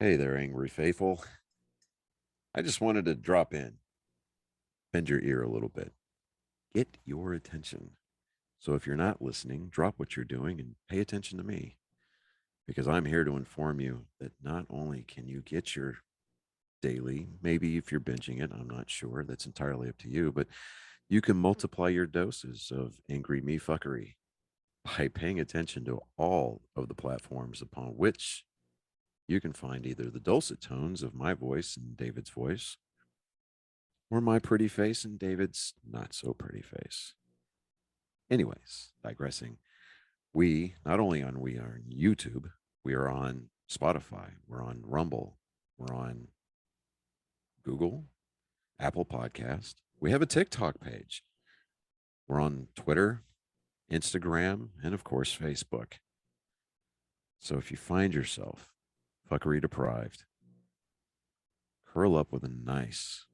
Hey there, angry faithful. I just wanted to drop in, bend your ear a little bit, get your attention. So if you're not listening, drop what you're doing and pay attention to me because I'm here to inform you that not only can you get your daily, maybe if you're binging it, I'm not sure, that's entirely up to you, but you can multiply your doses of angry me fuckery by paying attention to all of the platforms upon which you can find either the dulcet tones of my voice and David's voice or my pretty face and David's not so pretty face. Anyways, digressing, we not only we are on YouTube, we are on Spotify, we're on Rumble, we're on Google, Apple Podcast. We have a TikTok page. We're on Twitter, Instagram, and of course Facebook. So if you find yourself fuckery deprived, curl up with a nice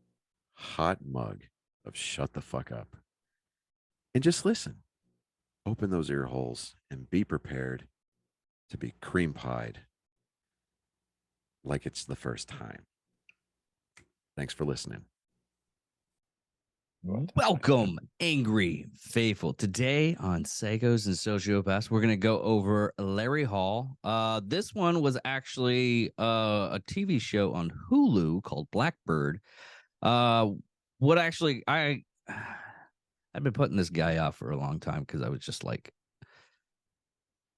hot mug of shut the fuck up and just listen. Open those ear holes and be prepared to be cream pied like it's the first time. Thanks for listening. Welcome, angry faithful. Today on Psychos and Sociopaths, we're going to go over Larry Hall. This one was actually a TV show on Hulu called Blackbird. I've been putting this guy off for a long time because I was just like,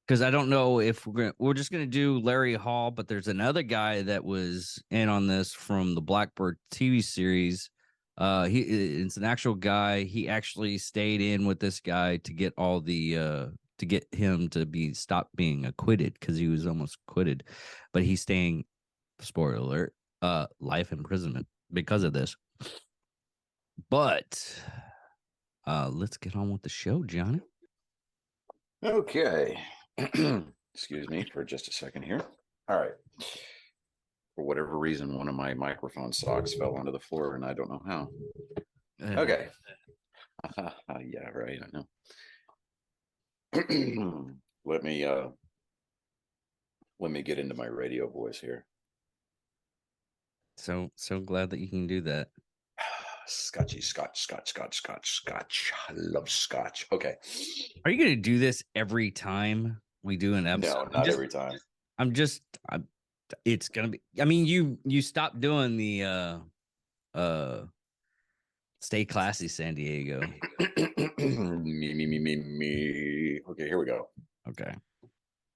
because I don't know if we're just gonna do Larry Hall, but there's another guy that was in on this from the Blackbird TV series. It's an actual guy. He actually stayed in with this guy to get all the to get him to stop being acquitted because he was almost acquitted, but he's staying, spoiler alert, life imprisonment because of this. But let's get on with the show, Johnny. Okay. Excuse me for just a second here. All right. For whatever reason, one of my microphone socks fell onto the floor, and I don't know how. Okay. Yeah, right. I know. Let me get into my radio voice here. So glad that you can do that. Scotch. I love scotch. Okay. Are you going to do this every time we do an episode? No, not every time. It's going to be, I mean, you stopped doing the, Stay Classy San Diego. me. Okay, here we go. Okay.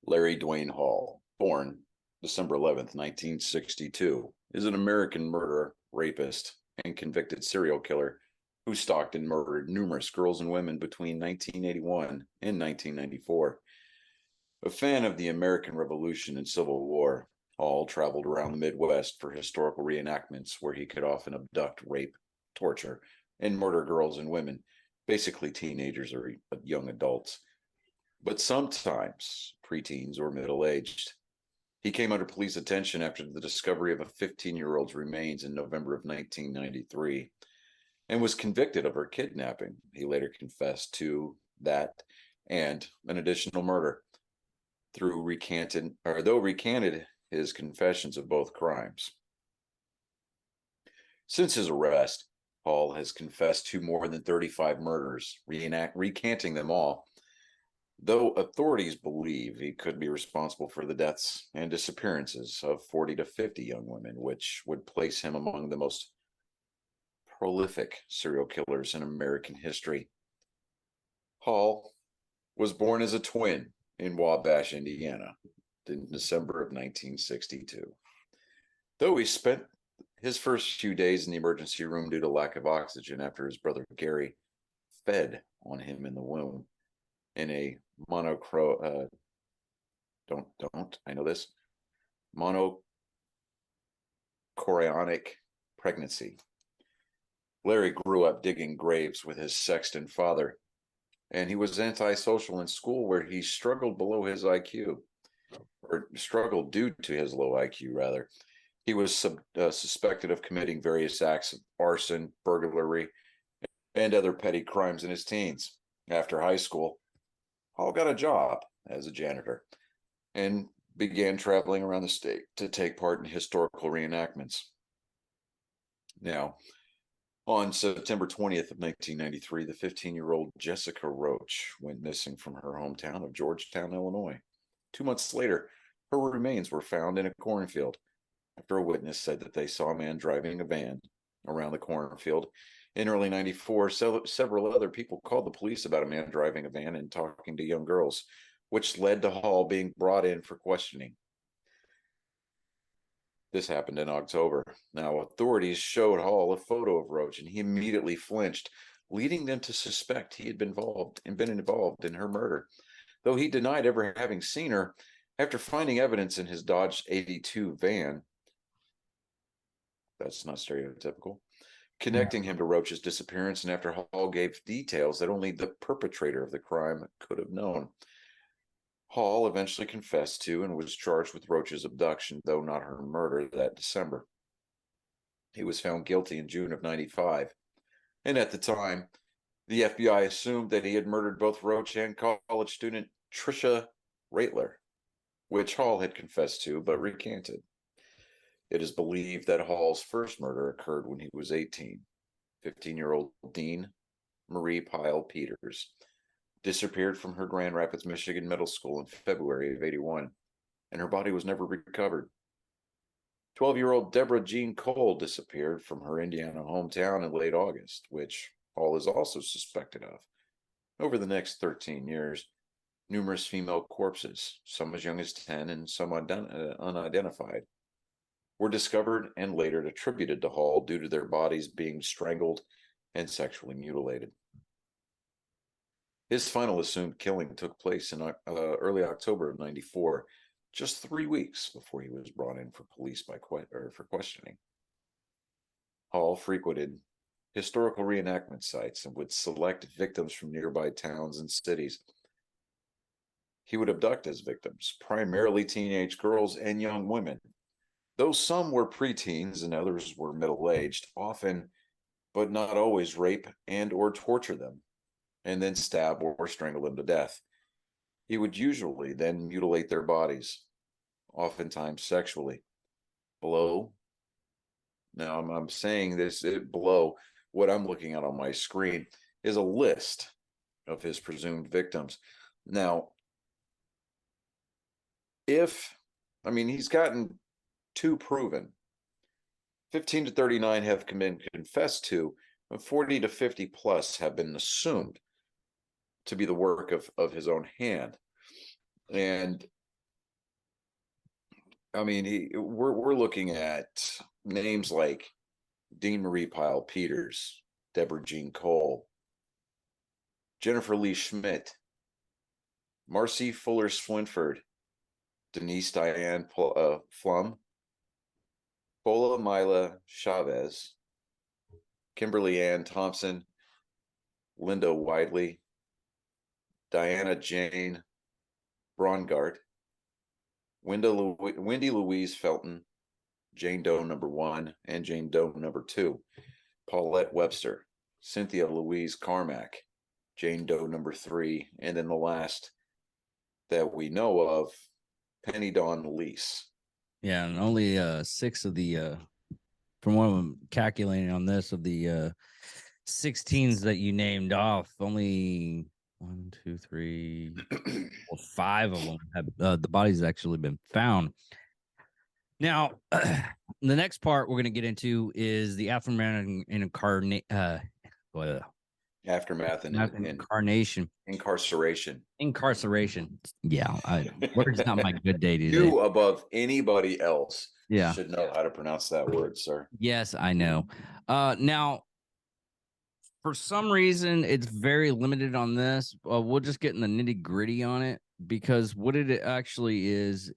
Larry Dwayne Hall, born December 11th, 1962, is an American murderer, rapist, and convicted serial killer who stalked and murdered numerous girls and women between 1981 and 1994. A fan of the American Revolution and Civil War, Hall traveled around the Midwest for historical reenactments where he could often abduct, rape, torture, and murder girls and women, basically teenagers or young adults, but sometimes preteens or middle-aged. He came under police attention after the discovery of a 15-year-old's remains in November of 1993 and was convicted of her kidnapping. He later confessed to that and an additional murder though recanted his confessions of both crimes. Since his arrest, Hall has confessed to more than 35 murders, recanting them all, though authorities believe he could be responsible for the deaths and disappearances of 40 to 50 young women, which would place him among the most prolific serial killers in American history. Hall was born as a twin in Wabash, Indiana, in December of 1962. Though he spent his first few days in the emergency room due to lack of oxygen after his brother Gary fed on him in the womb in a monochorionic pregnancy. Larry grew up digging graves with his sexton father, and he was antisocial in school where he struggled below his IQ, or struggled due to his low IQ, rather. He was suspected of committing various acts of arson, burglary, and other petty crimes in his teens. After high school, Hall got a job as a janitor and began traveling around the state to take part in historical reenactments. Now, on September 20th of 1993, the 15-year-old Jessica Roach went missing from her hometown of Georgetown, Illinois. 2 months later, her remains were found in a cornfield after a witness said that they saw a man driving a van around the cornfield. In early 94, several other people called the police about a man driving a van and talking to young girls, which led to Hall being brought in for questioning. This happened in October. Now, authorities showed Hall a photo of Roach, and he immediately flinched, leading them to suspect he had been involved in her murder. Though he denied ever having seen her, after finding evidence in his Dodge 82 van, that's not stereotypical, connecting him to Roach's disappearance, and after Hall gave details that only the perpetrator of the crime could have known. Hall eventually confessed to and was charged with Roach's abduction, though not her murder, that December. He was found guilty in June of 95, and at the time, the FBI assumed that he had murdered both Roach and college student Trisha Raitler, which Hall had confessed to but recanted. It is believed that Hall's first murder occurred when he was 18. 15-year-old Dean Marie Pyle Peters disappeared from her Grand Rapids, Michigan middle school in February of 81, and her body was never recovered. 12-year-old Deborah Jean Cole disappeared from her Indiana hometown in late August, which Hall is also suspected of. Over the next 13 years, numerous female corpses, some as young as 10 and some unidentified, were discovered and later attributed to Hall due to their bodies being strangled and sexually mutilated. His final assumed killing took place in early October of 94, just 3 weeks before he was brought in for police for questioning. Hall frequented historical reenactment sites and would select victims from nearby towns and cities. He would abduct his victims, primarily teenage girls and young women, though some were preteens and others were middle-aged, often, but not always, rape and or torture them, and then stab or strangle them to death. He would usually then mutilate their bodies, oftentimes sexually. Below, now I'm saying this, below what I'm looking at on my screen is a list of his presumed victims. Now, he's gotten 2 proven. 15 to 39 have been confessed to, and 40 to 50 plus have been assumed to be the work of his own hand. And we're looking at names like Dean Marie Pyle Peters, Deborah Jean Cole, Jennifer Lee Schmidt, Marcy Fuller Swinford, Denise Diane Flum, Bola Mila Chavez, Kimberly Ann Thompson, Linda Widley, Diana Jane Braungart, Wendy Louise Felton, Jane Doe number 1 and Jane Doe number 2, Paulette Webster, Cynthia Louise Carmack, Jane Doe number 3, and then the last that we know of, Penny Dawn Lease. Yeah, and only 6 of the from what I'm calculating on this, of the 16s that you named off, only 1, 2, 3, 4, 5 of them have the bodies actually been found. Now, the next part we're going to get into is the aftermath and aftermath and incarnation. Incarceration. Yeah, word's not my good day today. You above anybody else Yeah. should know how to pronounce that word, sir. Yes, I know. Now, for some reason, it's very limited on this. We'll just get in the nitty gritty on it, because what it actually is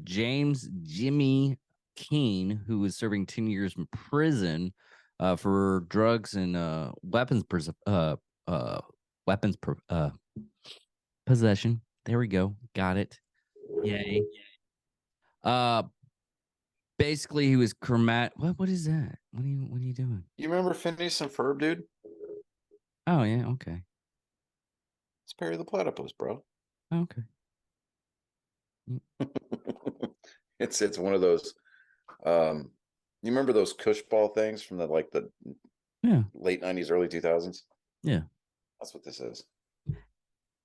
James Jimmy Keene, who was serving 10 years in prison for drugs and weapons possession. There we go. Got it. Yay. Basically, he was What is that? What are you doing? You remember Phineas and Ferb, dude? Oh yeah, okay. It's Perry the Platypus, bro. Okay. It's one of those. You remember those Cush ball things from the Yeah. late 90s, early 2000s? Yeah. That's what this is.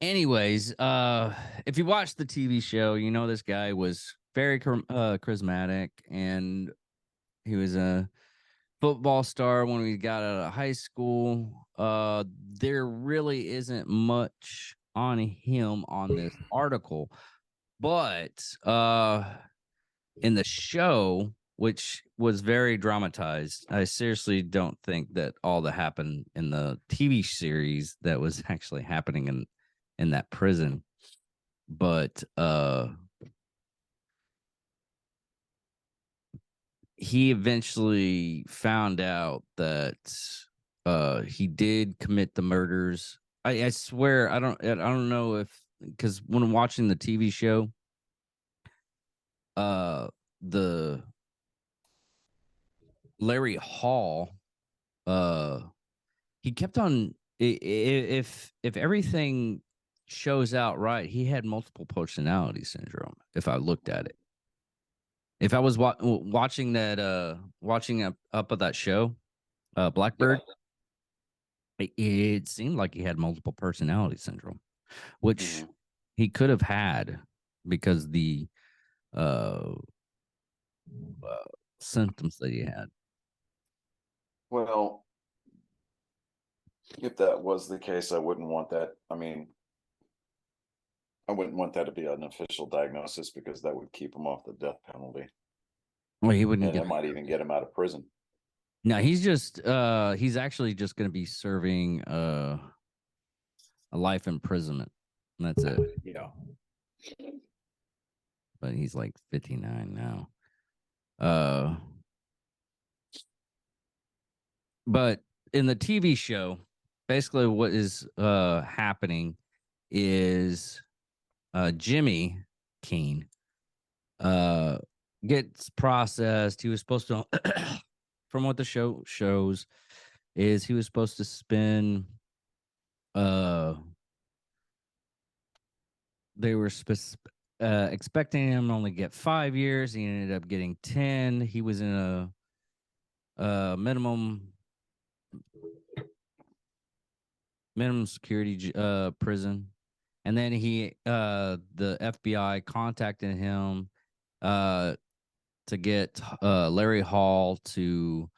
Anyways, if you watch the TV show, you know this guy was very charismatic, and he was a football star when we got out of high school. There really isn't much on him on this article, but in the show, which was very dramatized, I seriously don't think that all that happened in the TV series that was actually happening in that prison. But he eventually found out that he did commit the murders. I swear I don't know if, because when watching the TV show, the Larry Hall, uh he kept on, if everything shows out right, he had multiple personality syndrome. If I looked at it, if I was watching watching up of that show, Blackbird, it seemed like he had multiple personality syndrome, which Mhm. he could have had because the uh, uh symptoms that he had. Well, if that was the case, I wouldn't want that. I mean, I wouldn't want that to be an official diagnosis because that would keep him off the death penalty, Well, he wouldn't and get. it might even get him out of prison. No, he's actually just going to be serving a life imprisonment. And that's it. Yeah. But he's like 59 now. Uh, but in the TV show, basically what is happening is Jimmy Keene gets processed. He was supposed to, from what the show shows, is he was supposed to spend uh they were expecting him to only get 5 years. He ended up getting 10. He was in a minimum security prison, and then the FBI contacted him uh to get Larry Hall to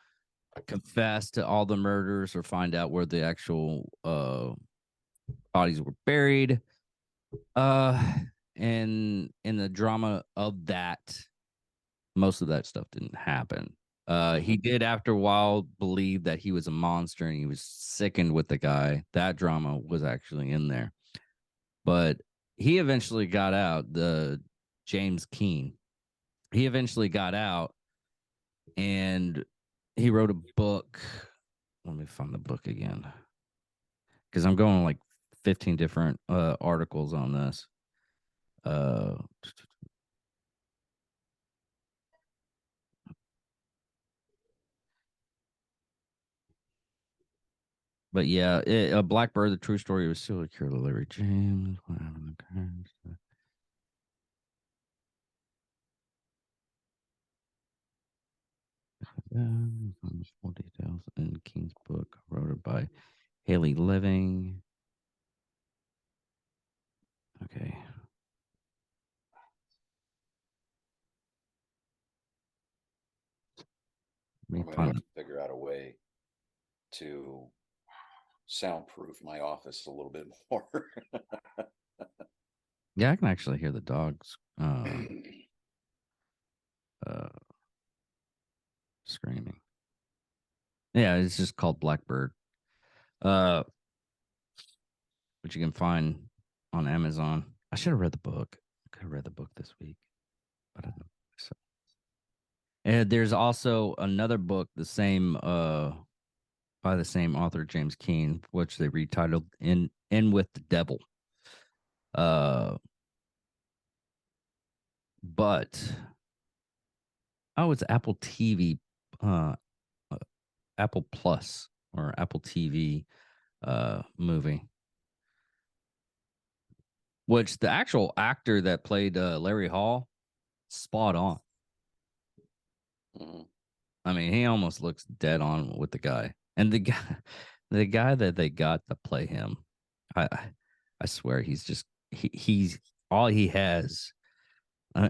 confess to all the murders or find out where the actual bodies were buried. uh and in the drama of that, most of that stuff didn't happen. He did after a while believe that he was a monster and he was sickened with the guy. That drama was actually in there, but he eventually got out. The James Keene, he eventually got out, and he wrote a book. Let me find the book again, because I'm going like 15 different articles on this. Uh, but yeah, Blackbird, the true story was still a cure to Larry James. What happened to Karen? Full details in King's book, wrote it by Haley Living. Okay. Let I'm me going to have find to figure out a way to soundproof my office a little bit more. Yeah, I can actually hear the dogs uh screaming. Yeah, it's just called Blackbird. Uh which you can find on Amazon. I should have read the book. I could have read the book this week, but I don't. So. And there's also another book, the same by the same author, James Keene, which they retitled In with the Devil. Uh but it's Apple TV, uh, uh, Apple Plus or Apple TV movie. which the actual actor that played Larry Hall, spot on. Mhm. I mean, he almost looks dead on with the guy, and the guy that they got to play him, I swear he's all he has. Uh,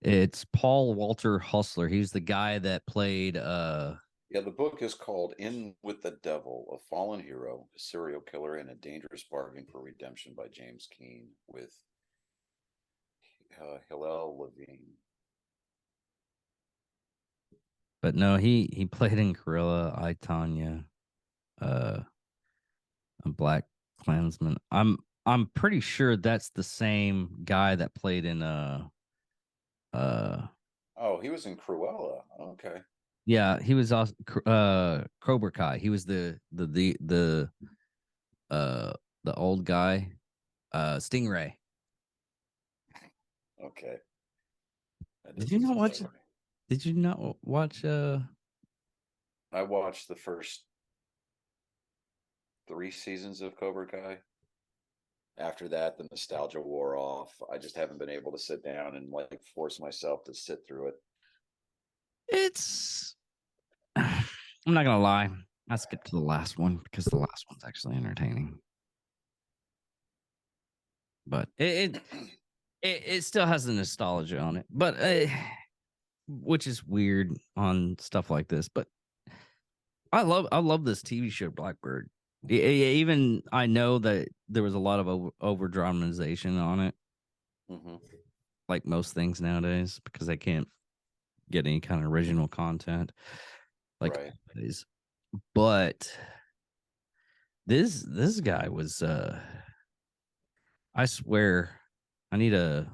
it's Paul Walter Hustler. He's the guy that played Yeah, the book is called In with the Devil, a fallen hero, a serial killer, and a dangerous bargain for redemption by James Keene with Hillel Levine. but no, he played in Gorilla, I Tanya, uh, a Black Klansman. I'm pretty sure that's the same guy that played in uh Oh, he was in Cruella. Okay. yeah, he was also Cobra Kai. He was uh the old guy, Stingray. Okay. That Did you doesn't not sound watch right. Did you not watch I watched the first 3 seasons of Cobra Kai. After that, the nostalgia wore off. I just haven't been able to sit down and like force myself to sit through it. it's I'm not gonna lie. I skipped to the last one because the last one's actually entertaining. But it still has the nostalgia on it. But which is weird on stuff like this. But I love this TV show Blackbird. Even I know that there was a lot of over dramatization on it, Hmm. like most things nowadays, because they can't get any kind of original content like Right. nowadays. But this guy was I swear I need a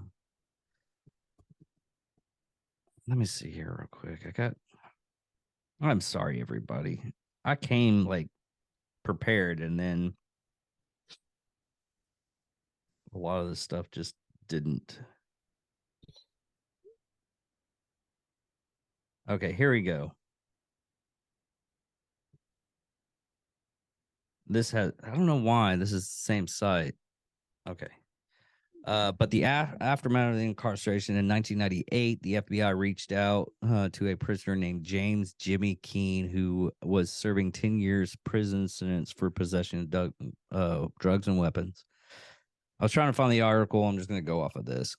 let me see here real quick. I'm sorry everybody. I came like prepared and then a lot of this stuff just didn't. Okay, here we go. This has I don't know why this is the same site. Okay. But the aftermath of the incarceration in 1998, the FBI reached out to a prisoner named James Jimmy Keene, who was serving 10 years prison sentence for possession of drugs and weapons. I was trying to find the article. I'm just going to go off of this.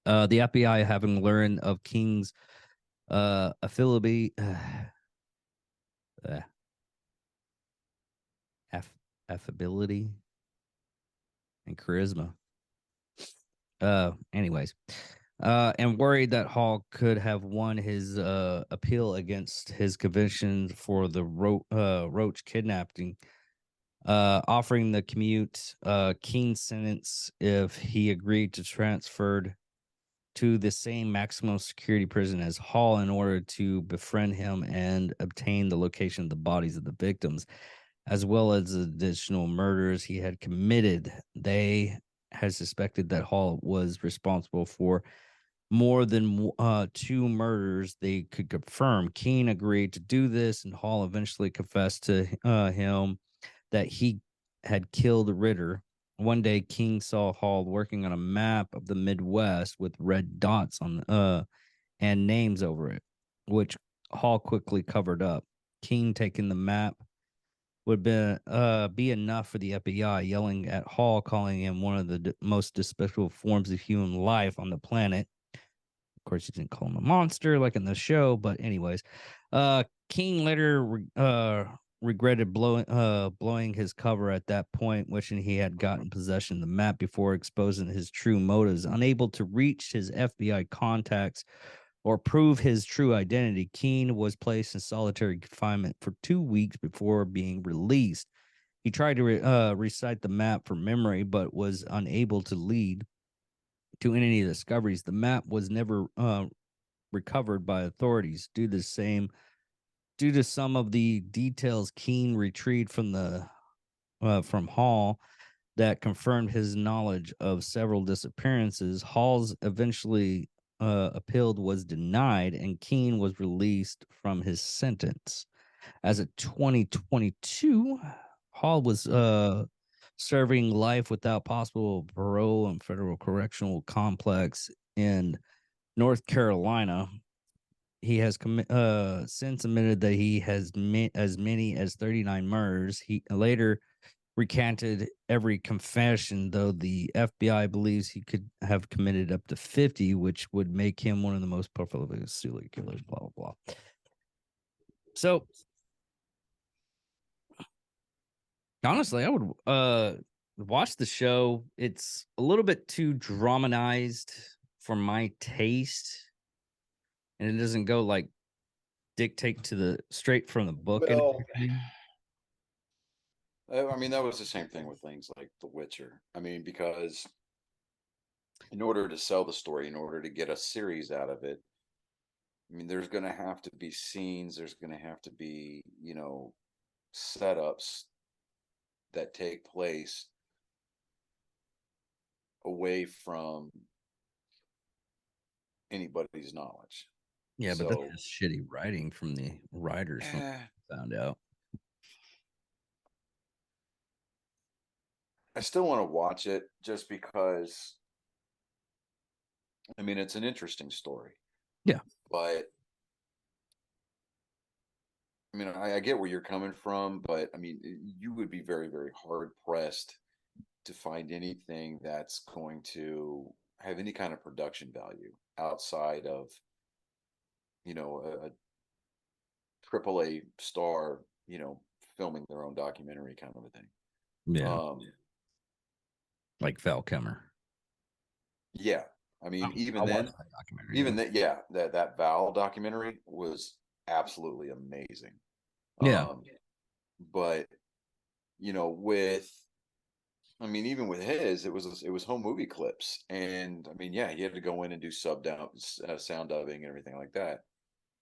The FBI, having learned of King's affiliate, uh, affability and charisma. Anyways, and worried that Hall could have won his appeal against his conviction for the Roach kidnapping, offering the commute keen sentence if he agreed to transferred to the same maximum security prison as Hall in order to befriend him and obtain the location of the bodies of the victims, as well as additional murders he had committed. They had suspected that Hall was responsible for more than two murders they could confirm. Keene agreed to do this, and Hall eventually confessed to him that he had killed Ritter. One day, King saw Hall working on a map of the Midwest with red dots on and names over it, which Hall quickly covered up. King taking the map would be enough for the FBI, yelling at Hall, calling him one of the most despicable forms of human life on the planet. Of course, he didn't call him a monster like in the show, but anyways, King later regretted blowing his cover at that point, wishing he had gotten possession of the map before exposing his true motives. Unable to reach his FBI contacts or prove his true identity, Keene was placed in solitary confinement for 2 weeks before being released. He tried to recite the map from memory, but was unable to lead to any discoveries. The map was never recovered by authorities due to some of the details Keene retrieved from Hall that confirmed his knowledge of several disappearances. Hall's eventually appealed was denied, and Keene was released from his sentence. As of 2022, Hall was serving life without possible parole and federal correctional complex in North Carolina. He has since admitted that he has as many as 39 murders. He later recanted every confession, though the FBI believes he could have committed up to 50, which would make him one of the most prolific serial killers, blah, blah, blah. So, honestly, I would watch the show. It's a little bit too dramatized for my taste, and it doesn't go like dictate to the straight from the book and Well, everything. I mean, that was the same thing with things like The Witcher. I mean, because in order to sell the story, in order to get a series out of it, I mean, there's going to have to be scenes, there's going to have to be, setups that take place away from anybody's knowledge. Yeah, but So, that's just shitty writing from the writers from eh, found out. I still want to watch it just because, I mean, it's an interesting story. Yeah. But I mean, I get where you're coming from, but I mean, you would be very, very hard pressed to find anything that's going to have any kind of production value outside of, a triple A star, filming their own documentary kind of a thing. Yeah. Like Val Kilmer. Yeah. I mean, even I'll watch then, that documentary. Yeah. yeah, that Val documentary was absolutely amazing. Yeah. But with I mean, even with his, it was home movie clips, and I mean, yeah, he had to go in and do sound dubbing and everything like that,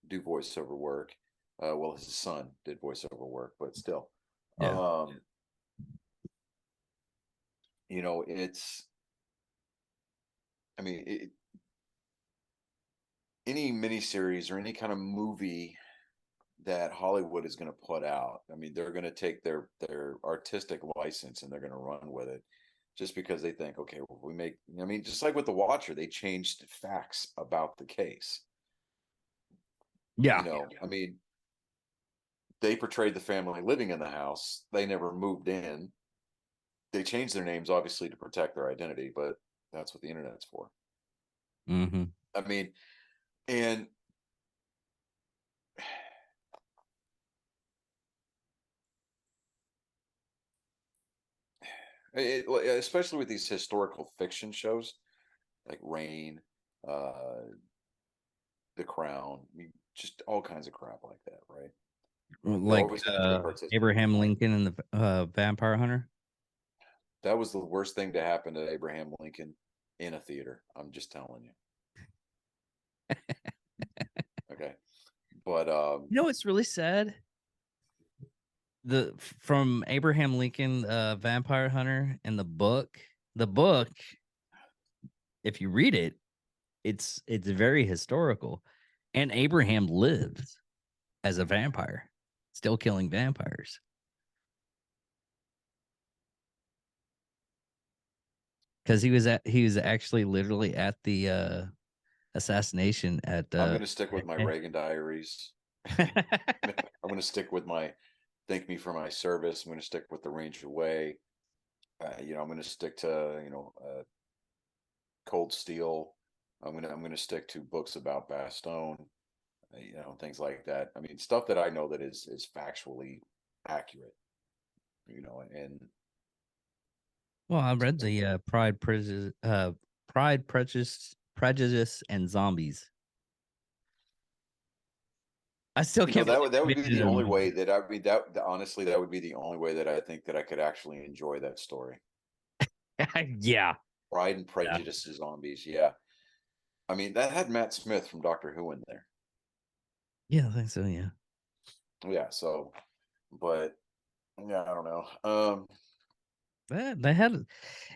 do voiceover work. Well, his son did voiceover work, but still, Yeah. it's. I mean, any miniseries or any kind of movie that Hollywood is going to put out. I mean, they're going to take their artistic license and they're going to run with it, just because they think, okay, well, we make. I mean, just like with The Watcher, they changed facts about the case. Yeah. I mean, they portrayed the family living in the house. They never moved in. They changed their names, obviously, to protect their identity, but that's what the internet's for. Mm-hmm. I mean, and especially with these historical fiction shows like Rain, uh, The Crown, I mean, just all kinds of crap like that, right? They're Like always going to take artistic Abraham viewpoint. Lincoln and the Vampire Hunter. That was the worst thing to happen to Abraham Lincoln in a theater. I'm just telling you. Okay, but You know what's really sad? From Abraham Lincoln, Vampire Hunter, and the book. The book, if you read it, it's very historical, and Abraham lived as a vampire, still killing vampires. Because he was actually literally at the assassination at I'm going to stick with my Reagan Diaries. I'm going to stick with my Thank Me for My Service. I'm going to stick with The Ranger Way. I'm going to stick to Cold Steel. I'm going to stick to books about Bastogne. Things like that. I mean, stuff that I know that is factually accurate. And Well, I read the Pride, Prejudice, and Zombies. I still can't believe that they would made be it the in a only movie. way that honestly that would be the only way that I think that I could actually enjoy that story. Yeah. Pride and Yeah. Prejudice to Zombies. Yeah. I mean, that had Matt Smith from Doctor Who in there. Yeah, I think so. Yeah. Yeah. So, but yeah, I don't know. They had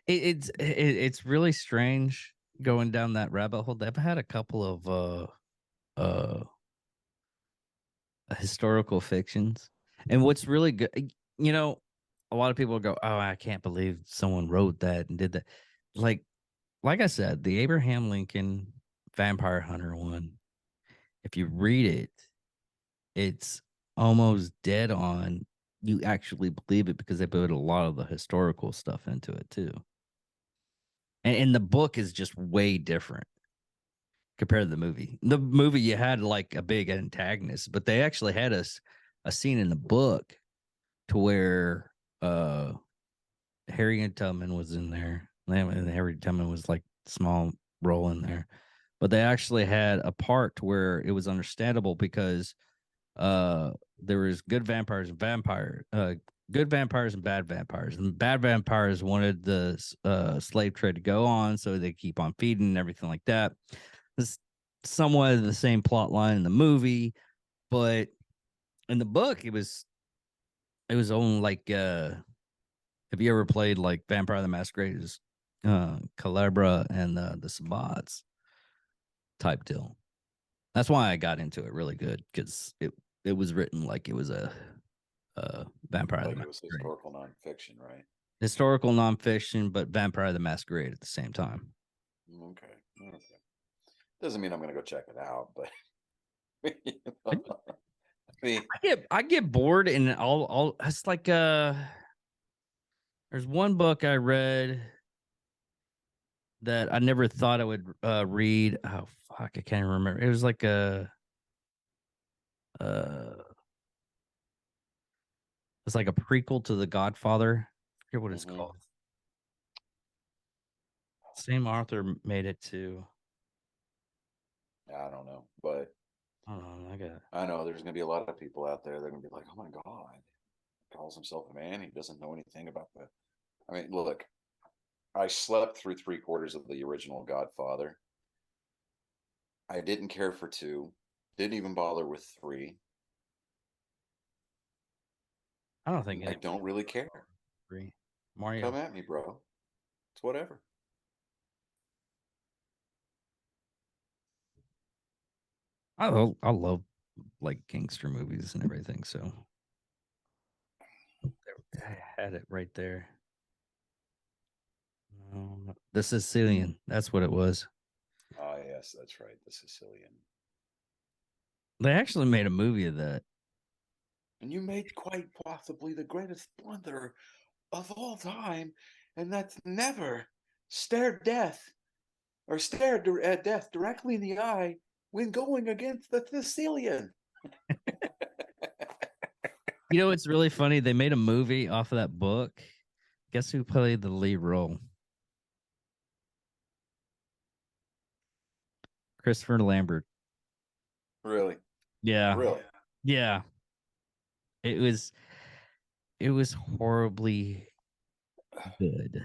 it's really strange going down that rabbit hole. They've had a couple of historical fictions, and what's really good, you know, a lot of people go, "Oh, I can't believe someone wrote that and did that." Like I said, the Abraham Lincoln Vampire Hunter one, if you read it, it's almost dead on. You actually believe it because they put a lot of the historical stuff into it too. And the book is just way different compared to the movie. The movie, you had like a big antagonist, but they actually had a scene in the book to where Harriet Tubman was in there. And Harriet Tubman was like small role in there, but they actually had a part where it was understandable because there was good vampires and good vampires and bad vampires, and bad vampires wanted the slave trade to go on, so they keep on feeding and everything like that. It's somewhat the same plot line in the movie, but in the book it was only like have you ever played like Vampire the Masquerade? Calabra and the Sabbats type deal. That's why I got into it really good, because it was written like it was a Vampire the Like it was Masquerade. historical nonfiction, right? Historical nonfiction, but Vampire the Masquerade at the same time. Okay. Doesn't mean I'm gonna go check it out, but I mean, I get bored and I'll it's like there's one book I read that I never thought I would read. Oh fuck, I can't remember. It was like uh it's like a prequel to The Godfather. I forget what it's called. Same author made it too. I don't know, but I got it. I know there's gonna be a lot of people out there that are gonna be like, "Oh my god, he calls himself a man. He doesn't know anything about the." I mean, look, I slept through 3/4 of the original Godfather. I didn't care for 2. Didn't even bother with 3. I don't think I anyone don't really care. agree. Mario. Come at me, bro. It's whatever. I love like gangster movies and everything. So I had it right there. The Sicilian. That's what it was. Ah, yes, that's right. The Sicilian. They actually made a movie of that. And you made quite possibly the greatest blunder of all time, and that's never stared at death directly in the eye when going against the Sicilian. You know, it's really funny. They made a movie off of that book. Guess who played the lead role? Christopher Lambert. Really? Yeah. Really? Yeah. It was horribly good,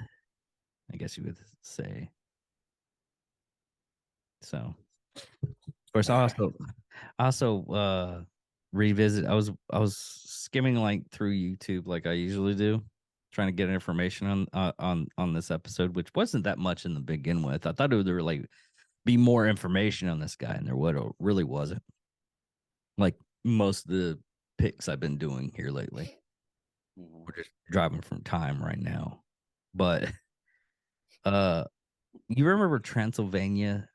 I guess you would say. So of course I also revisit. I was skimming like through YouTube like I usually do, trying to get information on this episode, which wasn't that much in the begin with. I thought it would like be more information on this guy, and there would really wasn't. Like most of the picks I've been doing here lately. We're just driving from time right now. But you remember Transylvania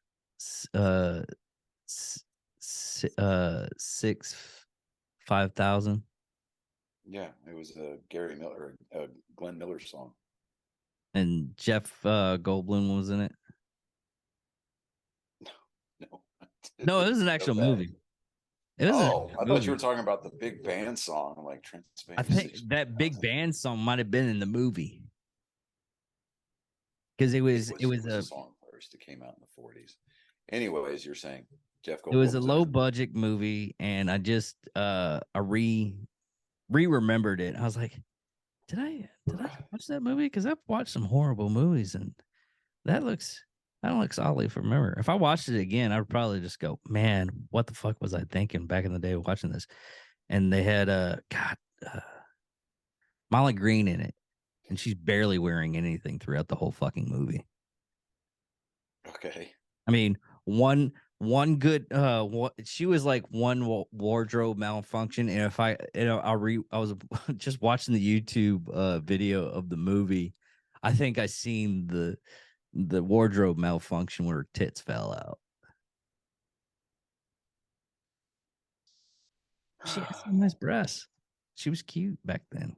uh 5,000? Yeah, it was a Gary Miller, a Glenn Miller song. And Jeff Goldblum was in it. No, No, it was an know actual that. movie. It was Oh, I thought you were movie. talking about the big band song, like I Transylvania think 6. that big band song might have been in the movie because It it was was a song first. It came out in the 40s. Anyways, you're saying Jeff it was a Goldblum's in low it? budget movie, and I just I remembered it. I was like, did I watch that movie? Because I've watched some horrible movies, and that looks oddly familiar. If I watched it again, I would probably just go, man, what the fuck was I thinking back in the day watching this? And they had Molly Green in it, and she's barely wearing anything throughout the whole fucking movie. Okay. I mean, one one good she was like one wardrobe malfunction, and if I I was just watching the YouTube video of the movie. I think I seen the wardrobe malfunction where her tits fell out. She had some nice breasts. She was cute back then.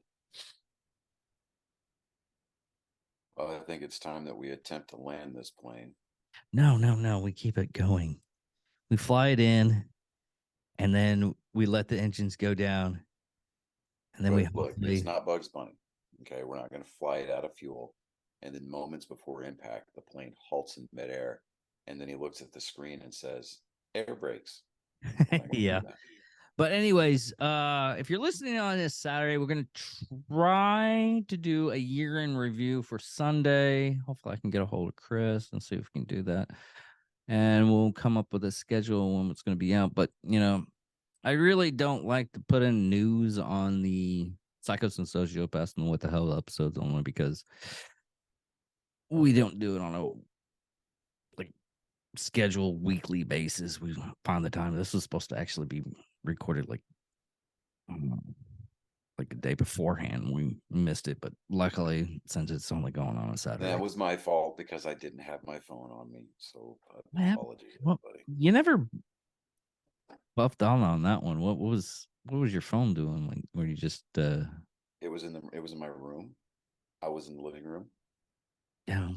Well, I think it's time that we attempt to land this plane. No, we keep it going. We fly it in, and then we let the engines go down, and then we But look, it's hopefully. not Bugs Bunny. Okay, we're not going to fly it out of fuel. And then moments before impact, the plane halts in midair. And then he looks at the screen and says, air brakes. We're not going to Yeah. do that. But anyways, if you're listening on this Saturday, we're gonna try to do a year in review for Sunday. Hopefully, I can get a hold of Chris and see if we can do that, and we'll come up with a schedule when it's gonna be out. But I really don't like to put in news on the Psychos and Sociopaths and What the Hell episodes, only because we don't do it on a like schedule weekly basis. We find the time. This was supposed to actually be recorded like a day beforehand. We missed it, but luckily, since it's only going on Saturday. That was my fault because I didn't have my phone on me. So apologies, Well, everybody. you never buffed on that one. What was your phone doing? Like, were you just It was in my room. I was in the living room. yeah,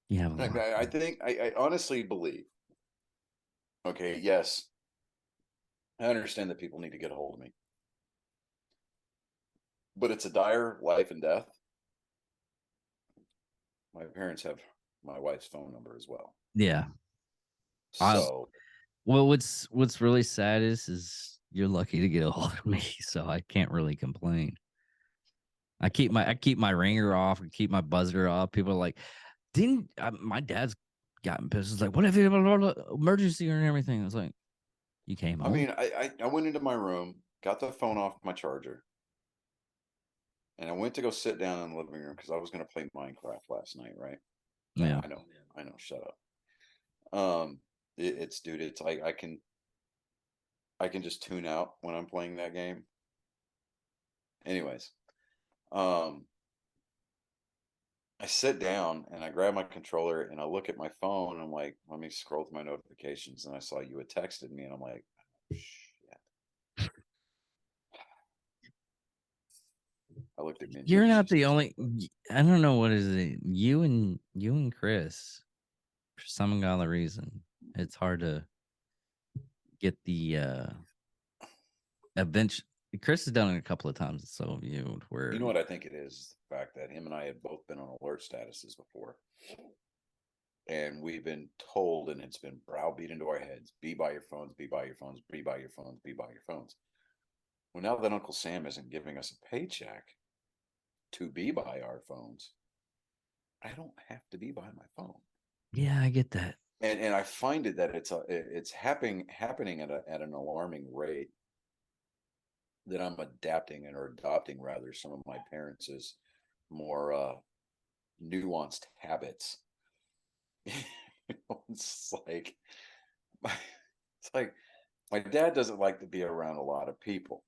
you have a lot. I think I honestly believe. Okay, yes, I understand that people need to get a hold of me, but it's a dire life and death. My parents have my wife's phone number as well. Yeah. So Well, what's really sad is you're lucky to get a hold of me, so I can't really complain. I keep my ringer off and keep my buzzer off. People are like, didn't my dad's gotten pissed? It's like, what if you have an emergency or everything? I was like, you came I home. mean, I went into my room, got the phone off my charger, and I went to go sit down in the living room because I was going to play Minecraft last night, right? Yeah. I know. Shut up. It's dude. It's like I can just tune out when I'm playing that game. Anyways, um, I sit down and I grab my controller and I look at my phone and I'm like, let me scroll through my notifications and I saw you had texted me and I'm like, oh, shit. I looked at You're Mindy's. not She's the just only. I don't know what is it. You and Chris, for some ungodly reason, it's hard to get the event. Chris has done it a couple of times. So have you, where you know what I think it is? The fact that him and I had both been on alert statuses before. And we've been told, and it's been browbeat into our heads, be by your phones, be by your phones, be by your phones, be by your phones. Well, now that Uncle Sam isn't giving us a paycheck to be by our phones, I don't have to be by my phone. yeah, I get that. And I find it that it's happening at an alarming rate that I'm adapting or adopting rather some of my parents' more nuanced habits. It's like it's like my dad doesn't like to be around a lot of people.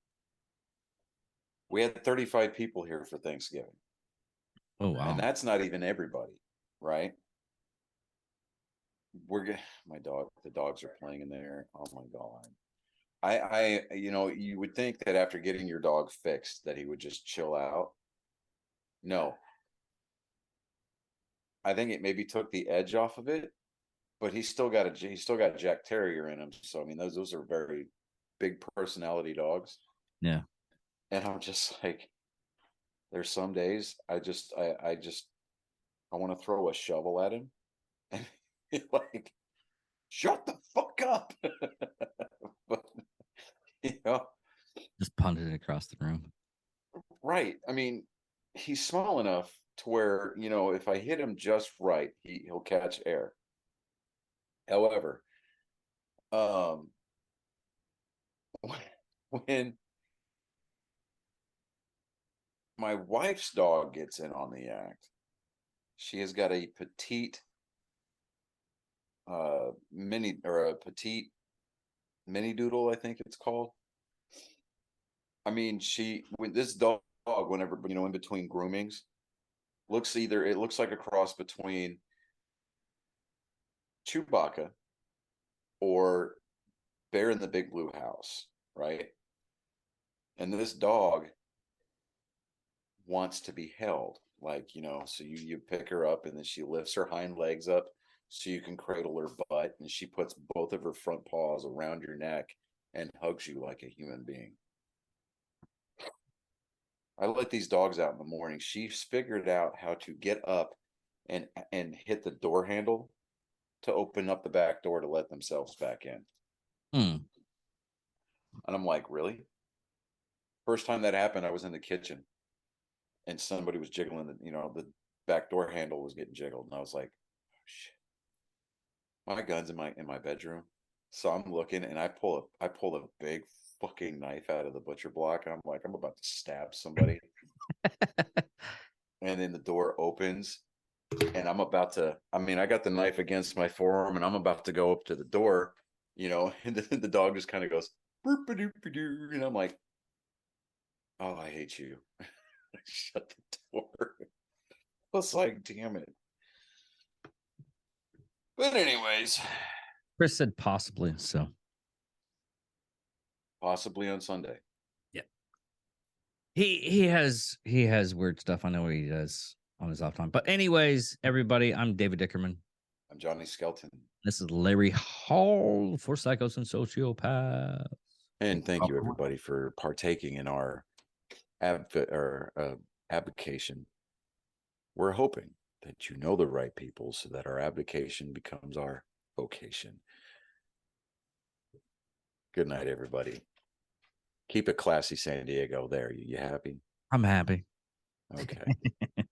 We had 35 people here for Thanksgiving, Oh wow. and that's not even everybody, right? The dogs are playing in there. Oh my god. You would think that after getting your dog fixed that he would just chill out. No. I think it maybe took the edge off of it, but he's still got Jack Terrier in him. So I mean those are very big personality dogs. Yeah. And I'm just like, there's some days I want to throw a shovel at him and like, shut the fuck up. But you know, Just punted it across the room. right. I mean, he's small enough to where, if I hit him just right, he'll catch air. However, um when my wife's dog gets in on the act, she has got a petite mini or a petite mini doodle, I think it's called. I mean, when this dog, whenever, in between groomings, it looks like a cross between Chewbacca or Bear in the Big Blue House, right? And this dog wants to be held, like, so you pick her up and then she lifts her hind legs up so you can cradle her butt, and she puts both of her front paws around your neck and hugs you like a human being. I let these dogs out in the morning. She's figured out how to get up and hit the door handle to open up the back door to let themselves back in. Hmm. And I'm like, really? First time that happened, I was in the kitchen and somebody was jiggling the back door handle was getting jiggled, and I was like, oh, shit. My gun's in my bedroom. So I'm looking and I pull a big fucking knife out of the butcher block. I'm like, I'm about to stab somebody. And then the door opens and I got the knife against my forearm and I'm about to go up to the door, and then the dog just kind of goes, and I'm like, oh, I hate you. I shut the door. I was like, damn it. But anyways, Chris said possibly. So possibly on Sunday. he has weird stuff. I know what he does on his off time. But anyways, everybody, I'm David Dickerman. I'm Johnny Skelton. This is Larry Hall for Psychos and Sociopaths. And thank you, everybody, for partaking in our avocation. We're hoping that you know the right people so that our avocation becomes our vocation. Good night, everybody. Keep it classy, San Diego. There, you happy? I'm happy. Okay.